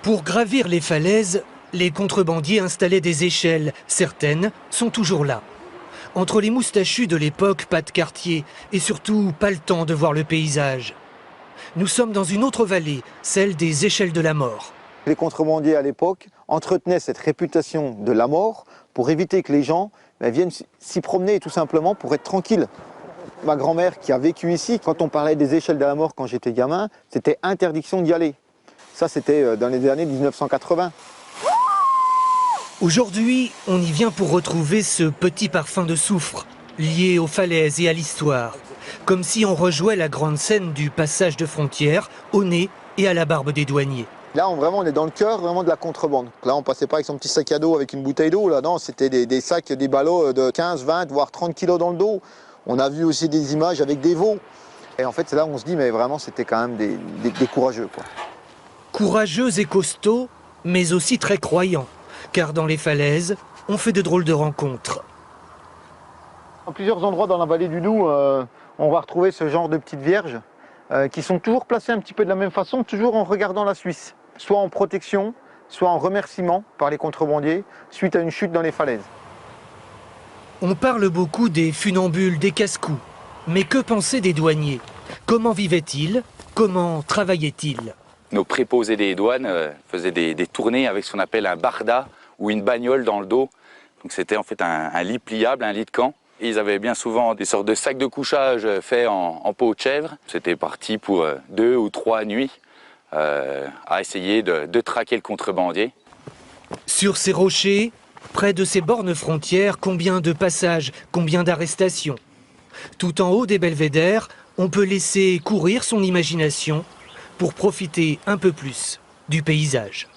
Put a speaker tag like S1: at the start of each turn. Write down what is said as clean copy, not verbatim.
S1: Pour gravir les falaises, les contrebandiers installaient des échelles. Certaines sont toujours là. Entre les moustachus de l'époque, pas de quartier et surtout pas le temps de voir le paysage. Nous sommes dans une autre vallée, celle des échelles de la mort.
S2: Les contrebandiers à l'époque entretenaient cette réputation de la mort pour éviter que les gens viennent s'y promener tout simplement pour être tranquilles. Ma grand-mère qui a vécu ici, quand on parlait des échelles de la mort quand j'étais gamin, c'était interdiction d'y aller. Ça c'était dans les années 1980.
S1: Aujourd'hui, on y vient pour retrouver ce petit parfum de soufre, lié aux falaises et à l'histoire. Comme si on rejouait la grande scène du passage de frontières au nez et à la barbe des douaniers.
S2: Là, on est dans le cœur vraiment de la contrebande. Là, on passait pas avec son petit sac à dos avec une bouteille d'eau. Là, non, c'était des sacs, des ballots de 15, 20, voire 30 kilos dans le dos. On a vu aussi des images avec des veaux. Et en fait, c'est là où on se dit, mais vraiment, c'était quand même des courageux, quoi.
S1: Courageux et costauds, mais aussi très croyants. Car dans les falaises, on fait de drôles de rencontres.
S2: En plusieurs endroits dans la vallée du Doubs, on va retrouver ce genre de petites vierges qui sont toujours placées un petit peu de la même façon, toujours en regardant la Suisse. Soit en protection, soit en remerciement par les contrebandiers suite à une chute dans les falaises.
S1: On parle beaucoup des funambules, des casse-coups. Mais que pensaient des douaniers? Comment vivaient-ils? Comment travaillaient-ils?
S3: Nos préposés des douanes faisaient des tournées avec ce qu'on appelle un barda ou une bagnole dans le dos. Donc c'était en fait un lit pliable, un lit de camp. Et ils avaient bien souvent des sortes de sacs de couchage faits en peau de chèvre. C'était parti pour 2 ou 3 nuits à essayer de traquer le contrebandier.
S1: Sur ces rochers, près de ces bornes frontières, combien de passages, combien d'arrestations? Tout en haut des belvédères, on peut laisser courir son imagination pour profiter un peu plus du paysage.